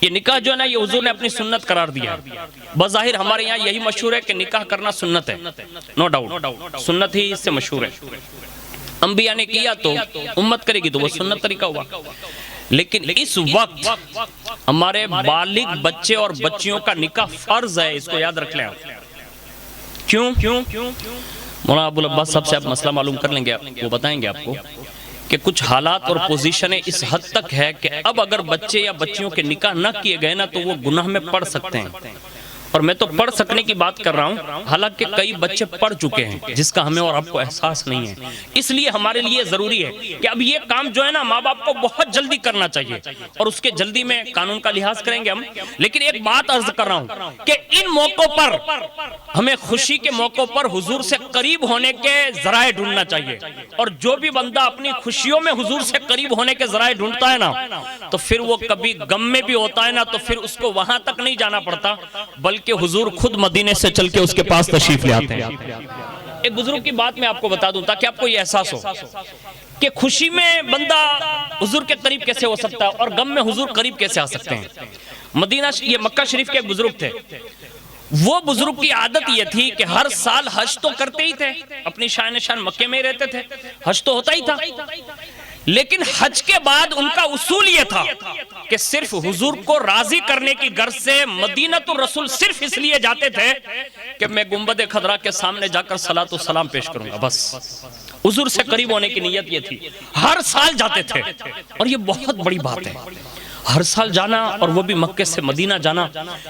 ये निकाह जो है ना, ये हुजूर ने अपनी सुन्नत करार दिया है। बज़ाहिर हमारे यहाँ यही मशहूर है कि निकाह करना सुन्नत है, नो डाउट, सुन्नत ही इससे मशहूर है। अंबिया ने किया तो उम्मत करेगी तो वो सुन्नत तरीका हुआ। लेकिन इस वक्त हमारे बालिग बच्चे और बच्चियों का निकाह फर्ज है, इसको याद रख लें आप। क्यों? मौलाना अबुल अब्बास साहब से आप मसला मालूम कर लेंगे, वो बताएंगे आपको कि कुछ हालात और पोजीशनें इस हद तक है कि अब अगर बच्चे या बच्चियों के निकाह न किए गए ना तो वो गुनाह में पड़ सकते हैं। और मैं तो पढ़ सकने की बात कर रहा हूँ, हालांकि कई बच्चे पढ़ चुके हैं जिसका हमें और आपको एहसास नहीं है। इसलिए हमारे लिए जरूरी है कि अब ये काम जो है ना माँ बाप को बहुत जल्दी करना चाहिए, और उसके जल्दी में कानून का लिहाज करेंगे हम। लेकिन एक बात अर्ज कर रहा हूँ कि इन मौकों पर हमें खुशी के मौकों पर हुजूर से करीब होने के जराए ढूंढना चाहिए। और जो भी बंदा अपनी खुशियों में हुजूर से करीब होने के जराए ढूंढता है ना, तो फिर वो कभी गम में भी होता है ना, तो फिर उसको वहां तक नहीं जाना पड़ता, बल्कि कि हुजूर खुद मदीने से चल के उसके पास तशरीफ ले आते हैं। एक बुजुर्ग की बात मैं आपको बता दूं ताकि आपको ये एहसास हो कि खुशी में बंदा हुजूर के करीब कैसे हो सकता है और गम में हुजूर करीब कैसे आ सकते हैं। मदीना, ये मक्का शरीफ के एक बुजुर्ग थे। वो बुजुर्ग की आदत ये थी कि हर साल हज तो करते ही थे, अपनी शान मक्के में ही रहते थे, हज तो होता ही था। लेकिन हज के बाद उनका उसूल ये था कि सिर्फ हुजूर को राजी करने की गर्ज से मदीनतुर रसूल सिर्फ इसलिए जाते थे कि मैं गुंबद खदरा के सामने जाकर सलातो सलाम पेश करूंगा, बस। हुजूर से करीब होने की नीयत ये थी, हर साल जाते थे। और ये बहुत बड़ी बात है, हर साल जाना, और वो भी मक्के से मदीना जाना,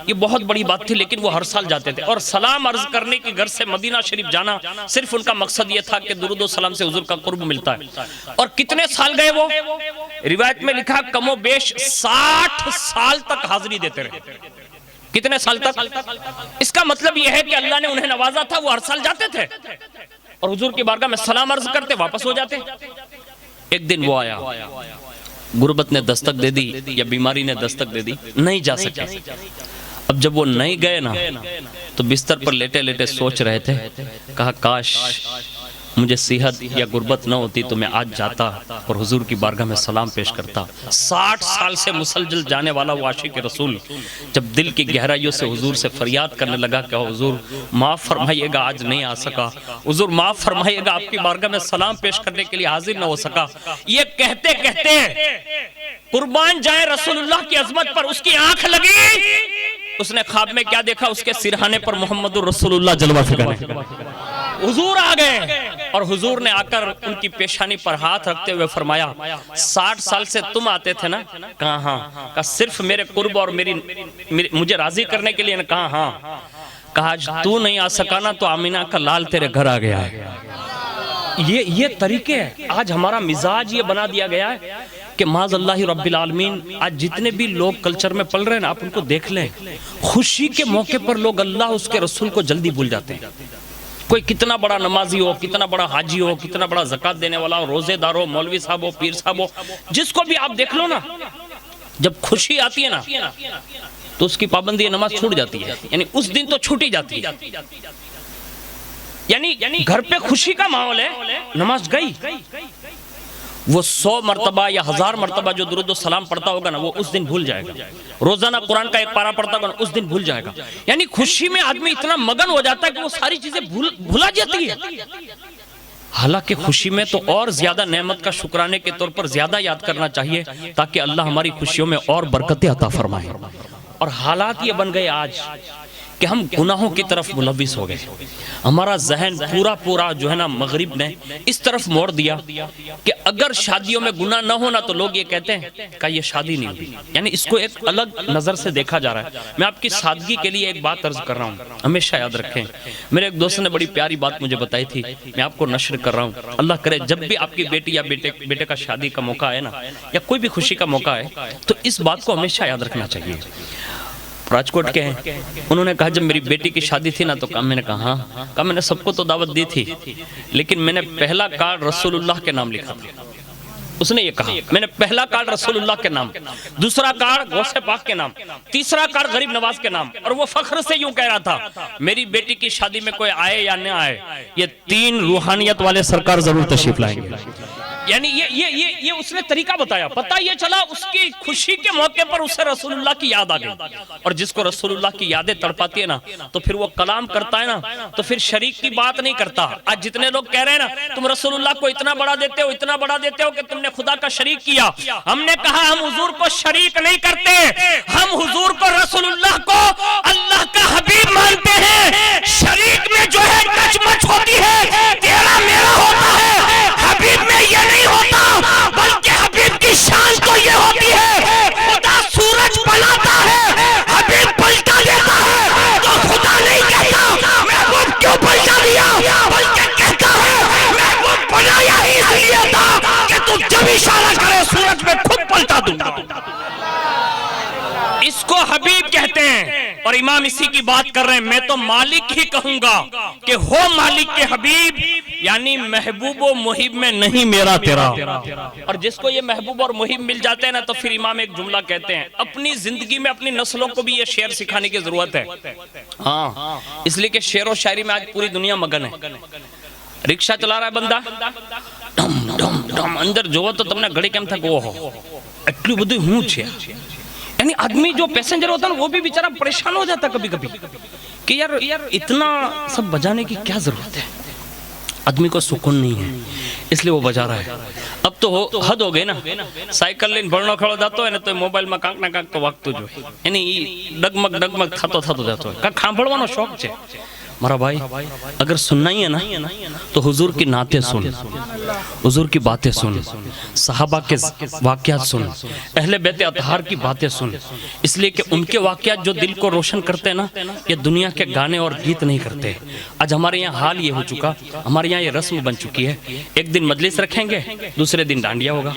ये बहुत बड़ी बात थी। लेकिन वो हर साल जाते थे और सलाम अर्ज करने की गर्ज से मदीना शरीफ जाना सिर्फ उनका मकसद ये था कि दुरूद व सलाम से हुजूर का कुर्ब मिलता है। और कितने साल गए वो? रिवायत में लिखा कमो बेश 60 साल तक हाजिरी देते रहे। कितने साल तक? इसका मतलब यह है कि अल्लाह ने उन्हें नवाजा था, वो हर साल जाते थे और हुजूर की बारगाह में सलाम अर्ज करते, वापस हो जाते। एक दिन वो आया, गुर्बत ने दस्तक दे दी या बीमारी ने दस्तक दे दी, नहीं जा सके। अब जब वो नहीं गए ना, तो बिस्तर पर लेटे लेटे सोच रहे थे, कहा काश मुझे सेहत या गुर्बत न होती तो मैं आज जाता और हुजूर की बारगाह में सलाम पेश करता। 60 साल से मुसलसल जाने वाला वो आशिक रसूल जब दिल की गहराइयों से हुजूर से फरियाद करने लगा कि हुजूर माफ फरमाइएगा, आज नहीं आ सका, हुजूर माफ फरमाइएगा, आपकी बारगाह में सलाम पेश करने के लिए हाजिर न हो सका। ये कहते कहते कुर्बान जाए रसूलुल्लाह की अजमत पर उसकी आंख लगी। उसने ख्वाब में क्या देखा? उसके सिरहाने पर मोहम्मदुर रसूलुल्लाह जलवा फरमा, हुजूर आ गए। और हुजूर ने आकर उनकी पेशानी पर हाथ रखते हुए फरमाया, 60 साल से तुम आते थे ना? कहा हाँ। कहा सिर्फ मेरे कुर्ब और मुझे राजी करने के लिए? कहा हाँ। कहा आज तू नहीं आ सका ना तो आमीना का लाल तेरे घर आ गया है। ये तरीके है। आज हमारा मिजाज ये बना दिया गया है कि माज़अल्लाहि रब्बिल आलमीन, आज जितने भी लोग कल्चर में पल रहे हैं ना, आप उनको देख लें, खुशी के मौके पर लोग अल्लाह उसके रसूल को जल्दी भूल जाते हैं। कोई कितना बड़ा नमाजी हो, कितना बड़ा हाजी हो, कितना बड़ा ज़कात देने वाला हो, रोजेदार हो, मौलवी साहब हो, पीर साहब हो, जिसको भी आप देख लो ना, जब खुशी आती है ना तो उसकी पाबंदी नमाज छूट जाती है। यानी उस दिन तो छूटी जाती है। यानी घर पे खुशी का माहौल है, नमाज गई, वो 100 मरतबा या 1000 मरतबा जो दुरूद व सलाम पढ़ता होगा ना, वो उस दिन भूल जाएगा। रोजाना कुरान का एक पारा पढ़ता होगा ना, उस दिन भूल जाएगा। यानी खुशी में आदमी इतना मगन हो जाता है कि वो सारी चीजें भुला जाती है। हालांकि खुशी में तो और ज्यादा नेमत का शुक्राने के तौर पर ज्यादा याद करना चाहिए ताकि अल्लाह हमारी खुशियों में और बरकतें अता फरमाए। और हालात ये बन गए आज कि हम गुनाहों की तरफ मुलविस हो गए। हमारा जहन पूरा जो है ना मगरिब ने इस तरफ मोड़ दिया कि अगर शादियों में गुनाह न होना तो लोग ये कहते हैं कि ये शादी नहीं हुई। यानी इसको एक अलग नजर से देखा जा रहा है। मैं आपकी सादगी के लिए एक बात अर्ज कर रहा हूँ, हमेशा याद रखें। मेरे एक दोस्त ने बड़ी प्यारी बात मुझे बताई थी, मैं आपको नश्र कर रहा हूँ। अल्लाह करे जब भी आपकी बेटी या बेटे का शादी का मौका है ना, या कोई भी खुशी का मौका है, तो इस बात को हमेशा याद रखना चाहिए। राजकोट के हैं, उन्होंने कहा जब मेरी बेटी की शादी थी ना, तो मैंने कहा हाँ, कहा मैंने सबको तो दावत दी थी, लेकिन मैंने पहला कार्ड रसूलुल्लाह के नाम लिखा था। उसने ये कहा मैंने पहला कार्ड रसूलुल्लाह के नाम, दूसरा कार्ड गौसे पाक के नाम, तीसरा कार्ड गरीब नवाज के नाम। और वो फख्र से यूं कह रहा था मेरी बेटी की शादी में कोई आए या न आए, ये 3 रूहानियत वाले सरकार जरूर तशरीफ लाएंगे। यानी ये उसने तरीका बताया। पता ये चला उसकी खुशी के मौके पर उसे रसूलुल्लाह की याद आ गई। और जिसको रसूलुल्लाह की यादें तड़पाती है ना, तो फिर वो कलाम करता है ना, तो फिर शरीक की बात नहीं करता। आज जितने लोग कह रहे हैं ना, तुम रसूलुल्लाह को इतना बड़ा देते हो, इतना बड़ा देते हो कि तुमने खुदा का शरीक किया। हमने कहा हम हुजूर को शरीक नहीं करते, हम हुजूर को रसूलुल्लाह को अल्लाह का हबीब मानते हैं। शरीक में जो है कचमच होती है, तेरा मेरा होता है। हबीब में ये नहीं होता, बल्कि हबीब की शान तो ये होती है, खुदा सूरज बनाता है, हबीब पलटा देता है। तो खुदा नहीं कहता महबूब क्यों पलटा दिया, बल्कि कहता है महबूब बनाया ही इसलिए था कि तू जब इशारा करे सूरज में खुद पलटा दूंगा। इसको हबीब कहते हैं। और इमाम इसी की बात कर रहे हैं। मैं तो मालिक ही कहूंगा कि हो मालिक के हबीब, यानी महबूब और मुहिब में नहीं मेरा तेरा। और जिसको ये महबूब और मुहिब मिल जाते हैं ना, तो फिर इमाम एक जुमला कहते हैं, अपनी जिंदगी में अपनी नस्लों को भी ये शेर सिखाने की जरूरत है। हाँ, इसलिए कि शेर और शायरी में आज पूरी दुनिया मगन है। रिक्शा चला रहा है बंदा, डम डम डम, अंदर जो तो तुमने घड़ी केम था वो हो एटलू બધું હું છે। यानी आदमी जो पैसेंजर होता है ना, वो भी बेचारा परेशान हो जाता कभी कभी कि यार इतना सब बजाने की क्या जरूरत है। आदमी को सुकून नहीं है, इसलिए वो बजा रहा है। अब तो हद हो गई ना। साइकिल लेन भरनो खड़ो जातो है ने तो मोबाइल में कांक ना कांक तो वागतो जो है, यानी डगमग डगमग थतो जातो है। का सांभळવાનો शौक છે मारा भाई। अगर सुनना ही है ना, तो हुजूर की नाते सुन, हुजूर की बातें सुन, सहाबा के वाकयात सुन, अहले बैते अतहार की बातें सुन। इसलिए कि उनके वाकयात जो दिल को रोशन करते हैं ना, ये दुनिया के गाने और गीत नहीं करते। आज हमारे यहाँ हाल ये हो चुका, हमारे यहाँ ये रस्म बन चुकी है। एक दिन मजलिस रखेंगे, दूसरे दिन डांडिया होगा,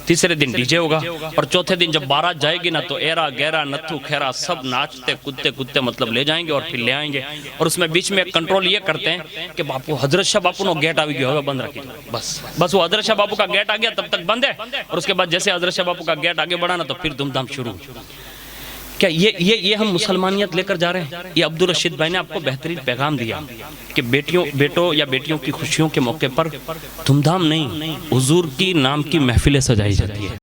तीसरे दिन डीजे होगा, और चौथे दिन जब बारात जाएगी ना, तो एरा गहरा नथु खेरा सब नाचते कूदते कूदते मतलब ले जाएंगे और फिर ले आएंगे। और उसमें बीच में कंट्रोल ये करते हैं कि बापू हजरत शाह बापू नो गेट आ गया होगा, बंद रखिए। बस वो हजरत शाह बापू का गेट आ गया तब तक बंद है, और उसके बाद जैसे हजरत शाह बापू का गेट आगे बढ़ा ना, तो फिर धूमधाम शुरू। क्या ये हम मुसलमानियत लेकर जा रहे हैं? ये अब्दुल रशीद भाई ने आपको बेहतरीन पैगाम दिया कि बेटों या बेटियों की खुशियों के मौके पर धूमधाम नहीं, हुजूर की नाम की महफिलें सजाई जाती है।